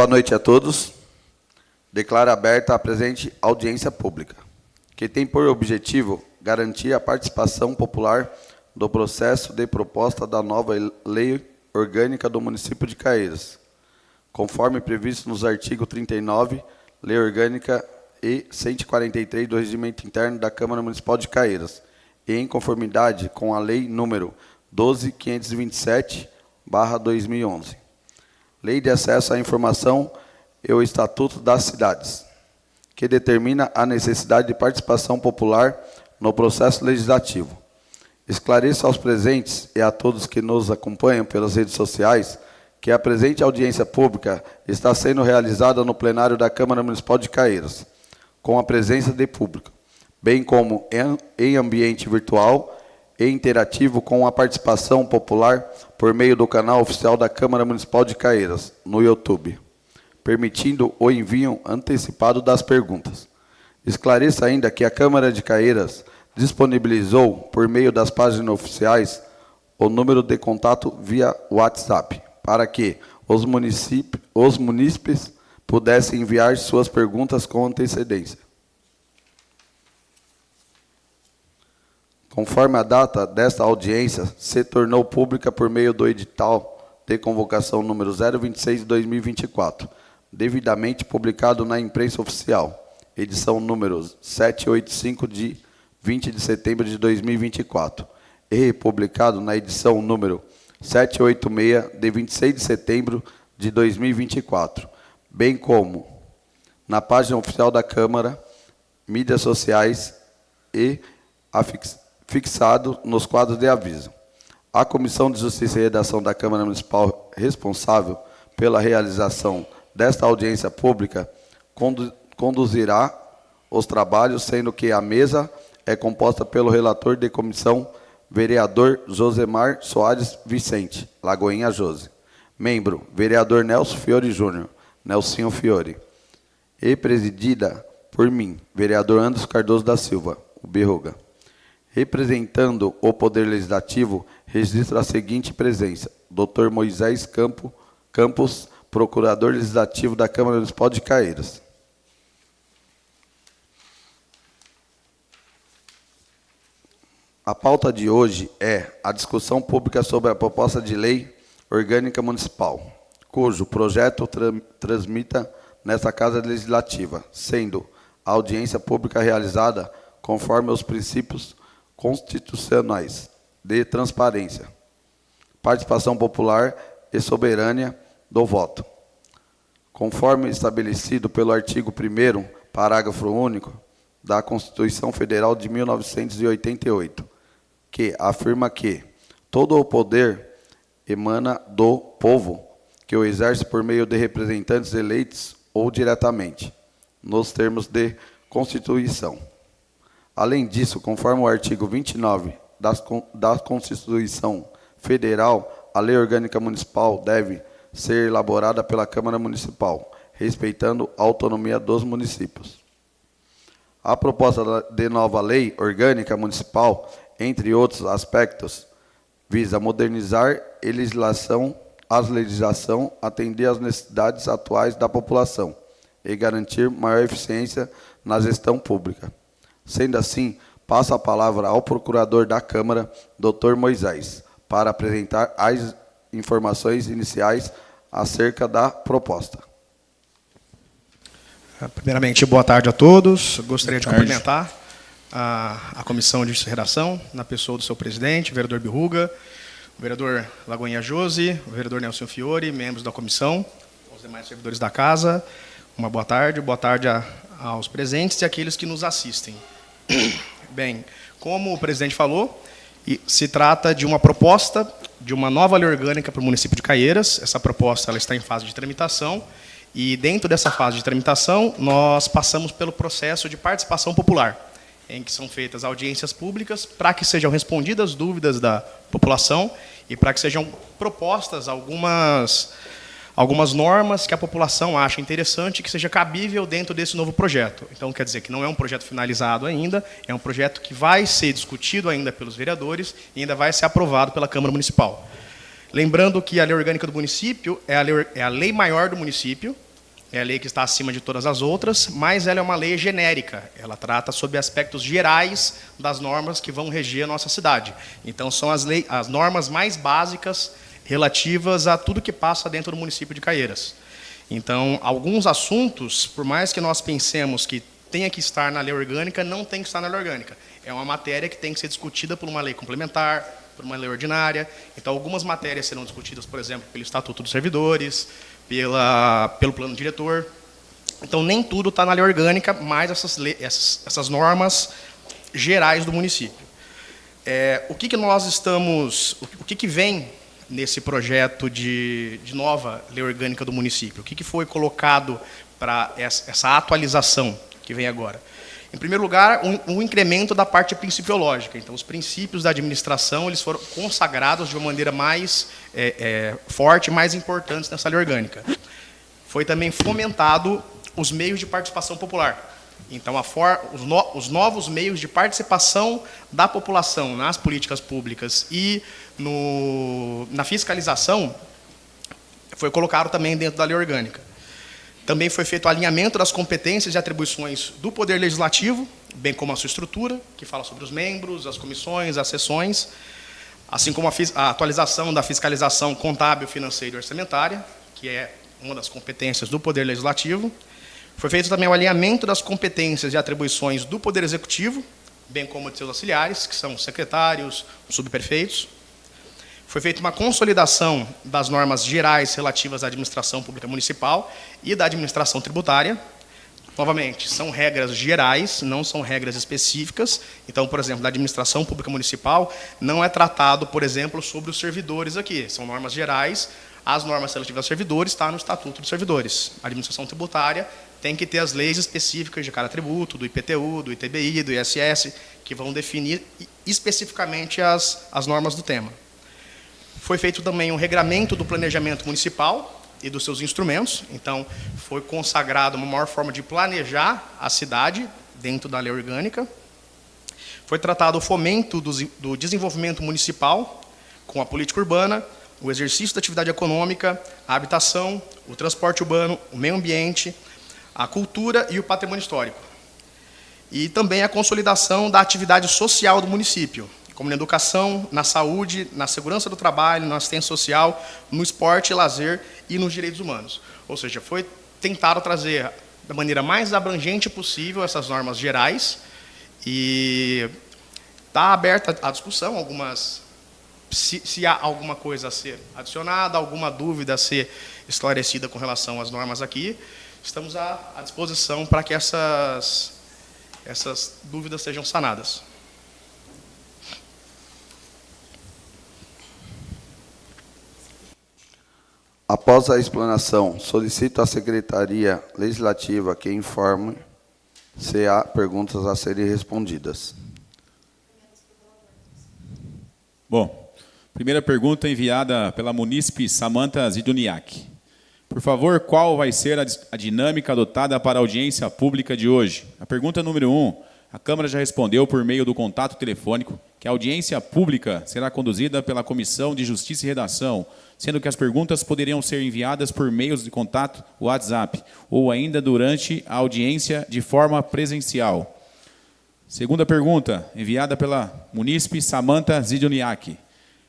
Boa noite a todos. Declaro aberta a presente audiência pública, que tem por objetivo garantir a participação popular do processo de proposta da nova Lei Orgânica do Município de Caieiras, conforme previsto nos artigos 39, Lei Orgânica e 143 do Regimento Interno da Câmara Municipal de Caieiras, e em conformidade com a Lei número 12.527/2011, Lei de Acesso à Informação e o Estatuto das Cidades, que determina a necessidade de participação popular no processo legislativo. Esclareço aos presentes e a todos que nos acompanham pelas redes sociais que a presente audiência pública está sendo realizada no plenário da Câmara Municipal de Caieiras, com a presença de público, bem como em ambiente virtual e interativo com a participação popular por meio do canal oficial da Câmara Municipal de Caieiras, no YouTube, permitindo o envio antecipado das perguntas. Esclareço ainda que a Câmara de Caieiras disponibilizou, por meio das páginas oficiais, o número de contato via WhatsApp, para que os munícipes pudessem enviar suas perguntas com antecedência. Conforme a data desta audiência se tornou pública por meio do edital de convocação número 026 de 2024, devidamente publicado na imprensa oficial, edição número 785 de 20 de setembro de 2024, e republicado na edição número 786 de 26 de setembro de 2024, bem como na página oficial da Câmara, mídias sociais e fixado nos quadros de aviso. A Comissão de Justiça e Redação da Câmara Municipal responsável pela realização desta audiência pública conduzirá os trabalhos, sendo que a mesa é composta pelo relator de comissão, vereador Josemar Soares Vicente, Lagoinha Jose. Membro, vereador Nelson Fiore Júnior, Nelsinho Fiore. E presidida por mim, vereador Anderson Cardoso da Silva, o Berruga. Representando o Poder Legislativo, registro a seguinte presença: Dr. Moisés Campos, Procurador Legislativo da Câmara Municipal de Caieiras. A pauta de hoje é a discussão pública sobre a proposta de lei orgânica municipal, cujo projeto transmita nesta Casa Legislativa, sendo a audiência pública realizada conforme os princípios constitucionais de transparência, participação popular e soberania do voto, conforme estabelecido pelo artigo 1º, parágrafo único, da Constituição Federal de 1988, que afirma que todo o poder emana do povo, que o exerce por meio de representantes eleitos ou diretamente, nos termos de Constituição. Além disso, conforme o artigo 29 da Constituição Federal, a Lei Orgânica Municipal deve ser elaborada pela Câmara Municipal, respeitando a autonomia dos municípios. A proposta de nova Lei Orgânica Municipal, entre outros aspectos, visa modernizar a legislação, atender às necessidades atuais da população e garantir maior eficiência na gestão pública. Sendo assim, passo a palavra ao Procurador da Câmara, Dr. Moisés, para apresentar as informações iniciais acerca da proposta. Primeiramente, boa tarde a todos. Gostaria de cumprimentar a Comissão de Justiça e Redação, na pessoa do seu presidente, o vereador Berruga, o vereador Lagoinha Jose, o vereador Nelson Fiore, membros da comissão, os demais servidores da casa. Uma boa tarde aos presentes e àqueles que nos assistem. Bem, como o presidente falou, se trata de uma proposta de uma nova lei orgânica para o município de Caieiras. Essa proposta ela está em fase de tramitação e, dentro dessa fase de tramitação, nós passamos pelo processo de participação popular, em que são feitas audiências públicas para que sejam respondidas dúvidas da população e para que sejam propostas algumas normas que a população acha interessante e que seja cabível dentro desse novo projeto. Então, quer dizer que não é um projeto finalizado ainda, é um projeto que vai ser discutido ainda pelos vereadores e ainda vai ser aprovado pela Câmara Municipal. Lembrando que a Lei Orgânica do Município é a lei maior do município, é a lei que está acima de todas as outras, mas ela é uma lei genérica. Ela trata sobre aspectos gerais das normas que vão reger a nossa cidade. Então, são as normas mais básicas relativas a tudo que passa dentro do município de Caieiras. Então, alguns assuntos, por mais que nós pensemos que tenha que estar na lei orgânica, não tem que estar na lei orgânica. É uma matéria que tem que ser discutida por uma lei complementar, por uma lei ordinária. Então, algumas matérias serão discutidas, por exemplo, pelo Estatuto dos Servidores, pelo plano diretor. Então, nem tudo está na lei orgânica, mas essas normas gerais do município. O que vem nesse projeto de nova lei orgânica do município? O que foi colocado para essa atualização que vem agora? Em primeiro lugar, um incremento da parte principiológica. Então, os princípios da administração eles foram consagrados de uma maneira mais forte, mais importante nessa lei orgânica. Foi também fomentado os meios de participação popular. Então, os novos meios de participação da população nas políticas públicas e na fiscalização foi colocado também dentro da lei orgânica. Também foi feito o alinhamento das competências e atribuições do Poder Legislativo, bem como a sua estrutura, que fala sobre os membros, as comissões, as sessões, assim como a atualização da fiscalização contábil, financeira e orçamentária, que é uma das competências do Poder Legislativo. Foi feito também o alinhamento das competências e atribuições do Poder Executivo, bem como de seus auxiliares, que são os secretários, os subprefeitos. Foi feita uma consolidação das normas gerais relativas à administração pública municipal e da administração tributária. Novamente, são regras gerais, não são regras específicas. Então, por exemplo, da administração pública municipal, não é tratado, por exemplo, sobre os servidores aqui. São normas gerais. As normas relativas aos servidores estão no Estatuto dos Servidores. A administração tributária tem que ter as leis específicas de cada tributo, do IPTU, do ITBI, do ISS, que vão definir especificamente as normas do tema. Foi feito também um regramento do planejamento municipal e dos seus instrumentos. Então, foi consagrado uma maior forma de planejar a cidade dentro da lei orgânica. Foi tratado o fomento do desenvolvimento municipal com a política urbana, o exercício da atividade econômica, a habitação, o transporte urbano, o meio ambiente, a cultura e o patrimônio histórico. E também a consolidação da atividade social do município, como na educação, na saúde, na segurança do trabalho, na assistência social, no esporte e lazer e nos direitos humanos. Ou seja, foi tentado trazer da maneira mais abrangente possível essas normas gerais e está aberta a discussão, se há alguma coisa a ser adicionada, alguma dúvida a ser esclarecida com relação às normas aqui, estamos à disposição para que essas dúvidas sejam sanadas. Após a explanação, solicito à Secretaria Legislativa que informe se há perguntas a serem respondidas. Bom, primeira pergunta enviada pela munícipe Samantha Ziduniak. Por favor, qual vai ser a dinâmica adotada para a audiência pública de hoje? A pergunta número 1, a Câmara já respondeu por meio do contato telefônico que a audiência pública será conduzida pela Comissão de Justiça e Redação, sendo que as perguntas poderiam ser enviadas por meios de contato WhatsApp ou ainda durante a audiência de forma presencial. Segunda pergunta, enviada pela munícipe Samantha Ziduniak.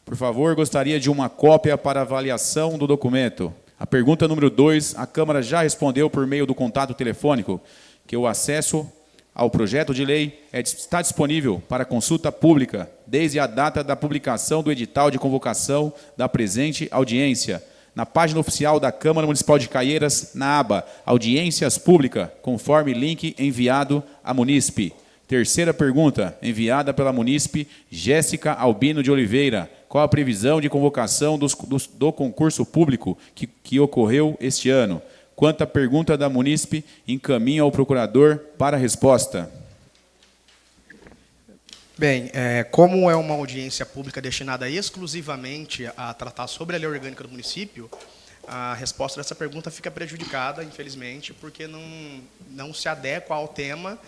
Por favor, gostaria de uma cópia para avaliação do documento. A pergunta número 2, a Câmara já respondeu por meio do contato telefônico que o acesso ao projeto de lei está disponível para consulta pública desde a data da publicação do edital de convocação da presente audiência, na página oficial da Câmara Municipal de Caieiras, na aba Audiências Públicas, conforme link enviado à munícipe. Terceira pergunta, enviada pela munícipe Jéssica Albino de Oliveira. Qual a previsão de convocação do concurso público que ocorreu este ano? Quanto à pergunta da munícipe, encaminha ao procurador para a resposta. Bem, como é uma audiência pública destinada exclusivamente a tratar sobre a lei orgânica do município, a resposta dessa pergunta fica prejudicada, infelizmente, porque não se adequa ao tema,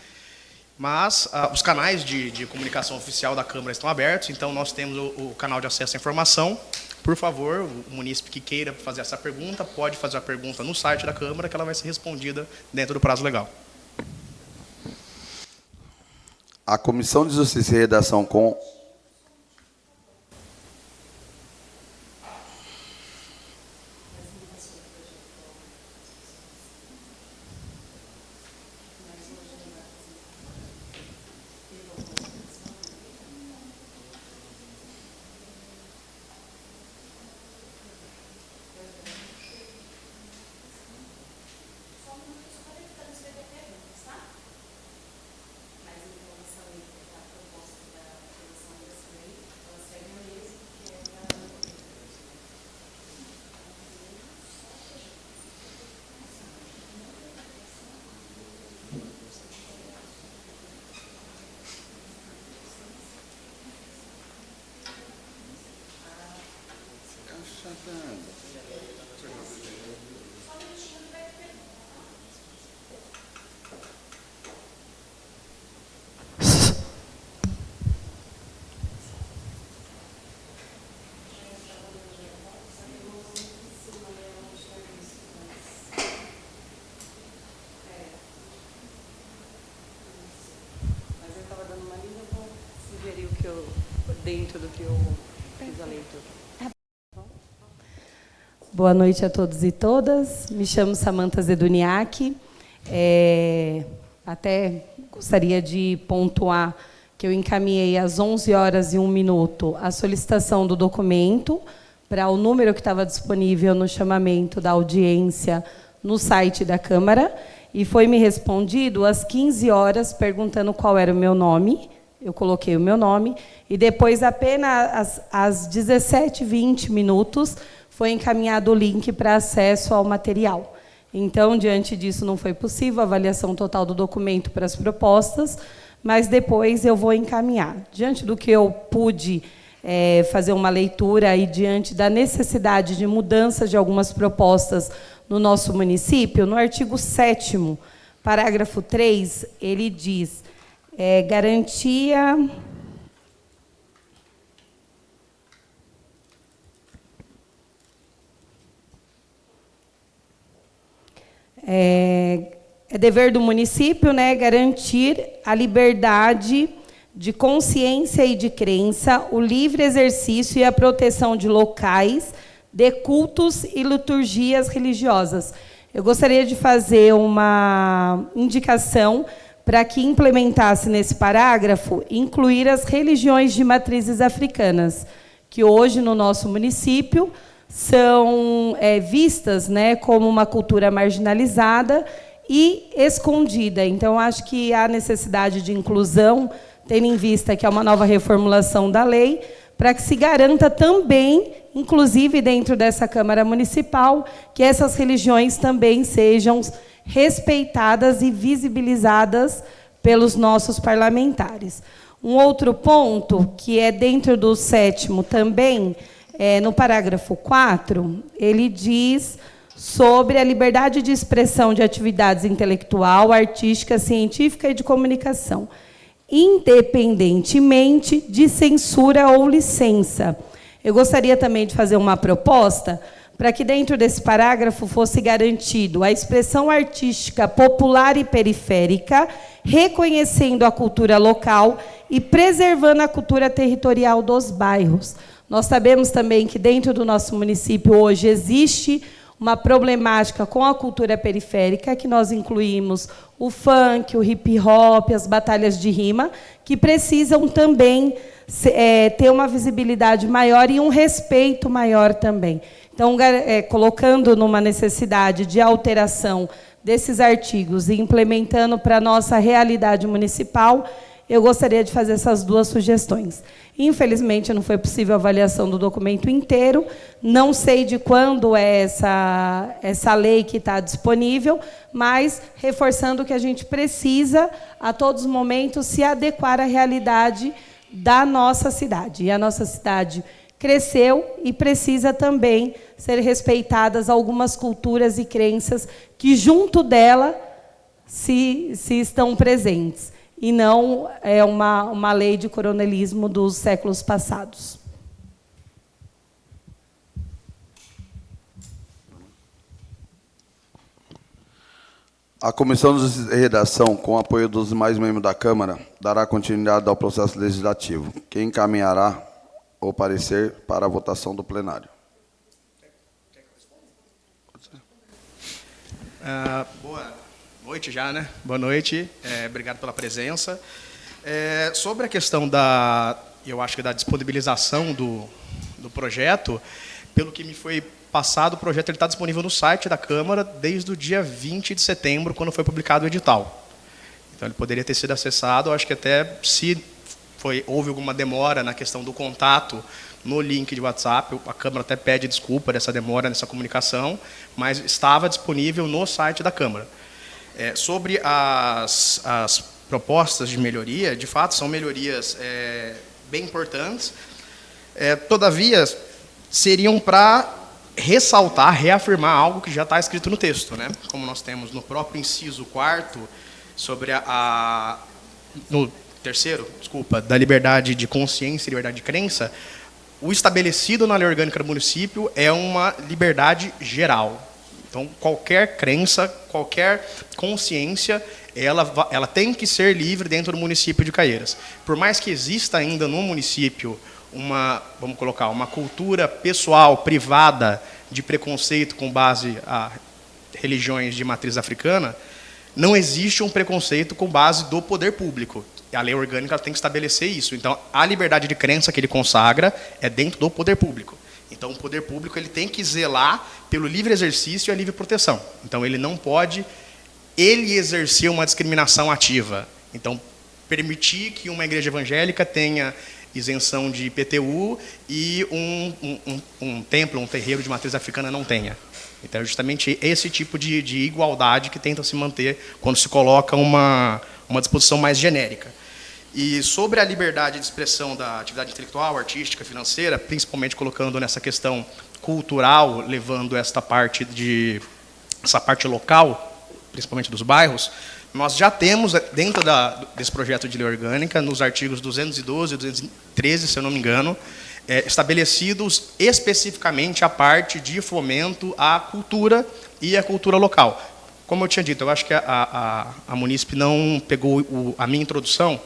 mas os canais de comunicação oficial da Câmara estão abertos, então nós temos o canal de acesso à informação por favor, o munícipe que queira fazer essa pergunta, pode fazer a pergunta no site da Câmara, que ela vai ser respondida dentro do prazo legal. A Comissão de Justiça e Redação com... Dentro do que eu fiz a leitura. Boa noite a todos e todas. Me chamo Samantha Zeduniak. Até gostaria de pontuar que eu encaminhei às 11h01 a solicitação do documento para o número que estava disponível no chamamento da audiência no site da Câmara, e foi me respondido às 15h perguntando qual era o meu nome. Eu coloquei o meu nome, e depois, apenas às 17h20, foi encaminhado o link para acesso ao material. Então, diante disso, não foi possível a avaliação total do documento para as propostas, mas depois eu vou encaminhar. Diante do que eu pude fazer uma leitura e diante da necessidade de mudança de algumas propostas no nosso município, no artigo 7º, parágrafo 3, ele diz... garantia... É dever do município, né, garantir a liberdade de consciência e de crença, o livre exercício e a proteção de locais, de cultos e liturgias religiosas. Eu gostaria de fazer uma indicação para que implementasse nesse parágrafo, incluir as religiões de matrizes africanas, que hoje no nosso município são vistas, né, como uma cultura marginalizada e escondida. Então, acho que há necessidade de inclusão, tendo em vista que é uma nova reformulação da lei, para que se garanta também, inclusive dentro dessa Câmara Municipal, que essas religiões também sejam respeitadas e visibilizadas pelos nossos parlamentares. Um outro ponto, que é dentro do 7º também, no parágrafo 4, ele diz sobre a liberdade de expressão de atividades intelectual, artística, científica e de comunicação, independentemente de censura ou licença. Eu gostaria também de fazer uma proposta para que dentro desse parágrafo fosse garantido a expressão artística popular e periférica, reconhecendo a cultura local e preservando a cultura territorial dos bairros. Nós sabemos também que dentro do nosso município hoje existe uma problemática com a cultura periférica, que nós incluímos o funk, o hip-hop, as batalhas de rima, que precisam também ter uma visibilidade maior e um respeito maior também. Então, colocando numa necessidade de alteração desses artigos e implementando para a nossa realidade municipal, eu gostaria de fazer essas duas sugestões. Infelizmente, não foi possível a avaliação do documento inteiro, não sei de quando é essa lei que está disponível, mas reforçando que a gente precisa, a todos os momentos, se adequar à realidade da nossa cidade. E a nossa cidade cresceu e precisa também ser respeitadas algumas culturas e crenças que, junto dela, se estão presentes, e não é uma lei de coronelismo dos séculos passados. A Comissão de Redação, com o apoio dos demais membros da Câmara, dará continuidade ao processo legislativo, que encaminhará o parecer para a votação do plenário. Boa noite já, né? Boa noite, obrigado pela presença. Sobre a questão eu acho que da disponibilização do projeto, pelo que me foi passado, o projeto está disponível no site da Câmara desde o dia 20 de setembro, quando foi publicado o edital. Então, ele poderia ter sido acessado, acho que até se houve alguma demora na questão do contato no link de WhatsApp, a Câmara até pede desculpa dessa demora nessa comunicação, mas estava disponível no site da Câmara. Sobre as propostas de melhoria, de fato, são melhorias bem importantes, todavia, seriam para ressaltar, reafirmar algo que já está escrito no texto, né? Como nós temos no próprio inciso 4º, sobre no terceiro, da liberdade de consciência e liberdade de crença, o estabelecido na lei orgânica do município é uma liberdade geral. Então, qualquer crença, qualquer consciência, ela tem que ser livre dentro do município de Caieiras. Por mais que exista ainda no município vamos colocar, uma cultura pessoal, privada, de preconceito com base a religiões de matriz africana, não existe um preconceito com base do poder público. A lei orgânica tem que estabelecer isso. Então, a liberdade de crença que ele consagra é dentro do poder público. Então, o poder público ele tem que zelar pelo livre exercício e a livre proteção. Então, ele não pode exercer uma discriminação ativa. Então, permitir que uma igreja evangélica tenha isenção de IPTU e um templo, um terreiro de matriz africana não tenha. Então, é justamente esse tipo de igualdade que tenta se manter quando se coloca uma disposição mais genérica. E sobre a liberdade de expressão da atividade intelectual, artística, financeira, principalmente colocando nessa questão cultural, levando essa parte local, principalmente dos bairros, nós já temos, dentro desse projeto de lei orgânica, nos artigos 212 e 213, se eu não me engano, estabelecidos especificamente a parte de fomento à cultura e à cultura local. Como eu tinha dito, eu acho que a Munícipe não pegou a minha introdução.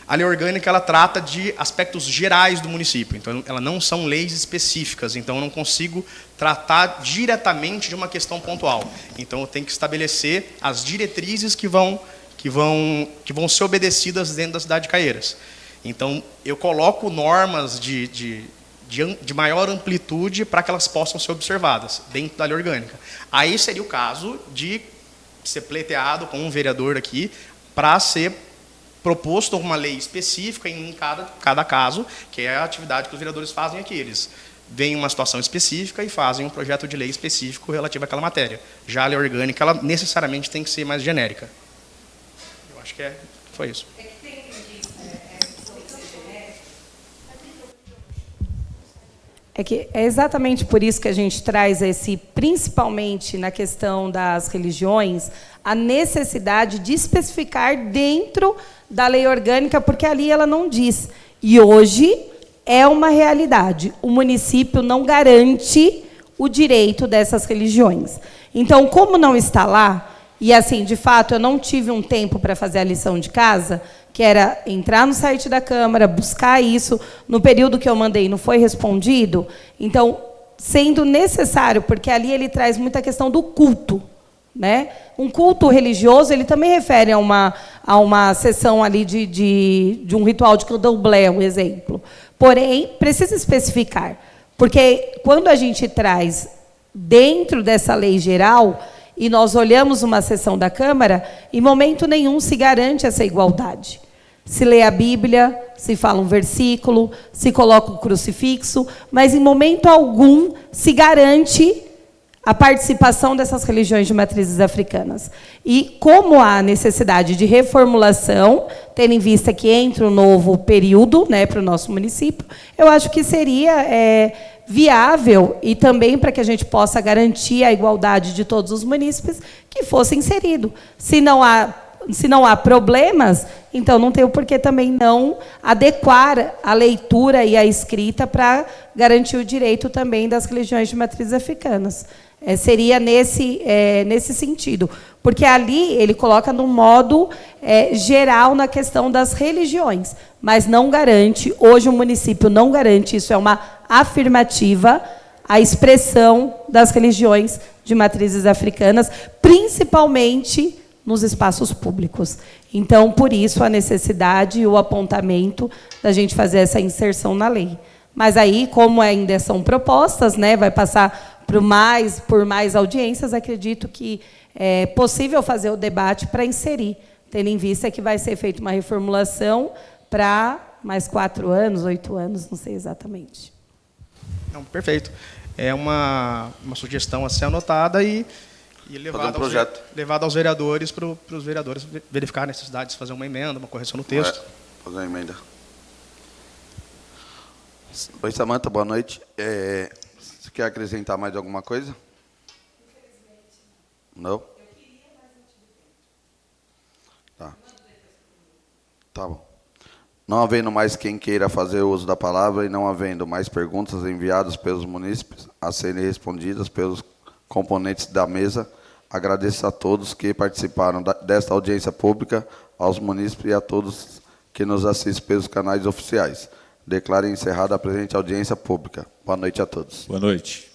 A lei orgânica ela trata de aspectos gerais do município, então elas não são leis específicas, então eu não consigo tratar diretamente de uma questão pontual. Então eu tenho que estabelecer as diretrizes que vão ser obedecidas dentro da cidade de Caieiras. Então eu coloco normas de maior amplitude para que elas possam ser observadas dentro da lei orgânica. Aí seria o caso de ser pleiteado com um vereador aqui para ser proposto uma lei específica em cada caso, que é a atividade que os vereadores fazem aqui. Eles veem uma situação específica e fazem um projeto de lei específico relativo àquela matéria. Já a lei orgânica, ela necessariamente tem que ser mais genérica. Eu acho que foi isso. É exatamente por isso que a gente traz principalmente na questão das religiões, a necessidade de especificar dentro da lei orgânica, porque ali ela não diz. E hoje é uma realidade. O município não garante o direito dessas religiões. Então, como não está lá, e assim, de fato, eu não tive um tempo para fazer a lição de casa, que era entrar no site da Câmara, buscar isso, no período que eu mandei não foi respondido, então, sendo necessário, porque ali ele traz muita questão do culto, né? Um culto religioso, ele também refere a uma sessão ali de um ritual de candomblé, um exemplo. Porém, precisa especificar, porque quando a gente traz dentro dessa lei geral, e nós olhamos uma sessão da Câmara, em momento nenhum se garante essa igualdade. Se lê a Bíblia, se fala um versículo, se coloca o crucifixo, mas em momento algum se garante a participação dessas religiões de matrizes africanas. E como há necessidade de reformulação, tendo em vista que entra um novo período, né, para o nosso município, eu acho que seria viável, e também para que a gente possa garantir a igualdade de todos os munícipes, que fosse inserido. Se não há problemas, então não tem o porquê também não adequar a leitura e a escrita para garantir o direito também das religiões de matrizes africanas. Seria nesse sentido. Porque ali ele coloca no modo geral na questão das religiões, mas não garante, hoje o município não garante, isso é uma afirmativa, a expressão das religiões de matrizes africanas, principalmente nos espaços públicos. Então, por isso, a necessidade e o apontamento da gente fazer essa inserção na lei. Mas aí, como ainda são propostas, né, vai passar por mais audiências, acredito que é possível fazer o debate para inserir, tendo em vista que vai ser feita uma reformulação para mais 4 anos, 8 anos, não sei exatamente. Não, perfeito. É uma sugestão a ser anotada e levada aos vereadores, para os vereadores verificar a necessidade de fazer uma emenda, uma correção no texto. Fazer uma emenda. Oi, Samanta, boa noite. Você quer acrescentar mais alguma coisa? Não? Tá bom. Não havendo mais quem queira fazer uso da palavra e não havendo mais perguntas enviadas pelos munícipes a serem respondidas pelos componentes da mesa, agradeço a todos que participaram desta audiência pública, aos munícipes e a todos que nos assistem pelos canais oficiais. Declaro encerrada a presente audiência pública. Boa noite a todos. Boa noite.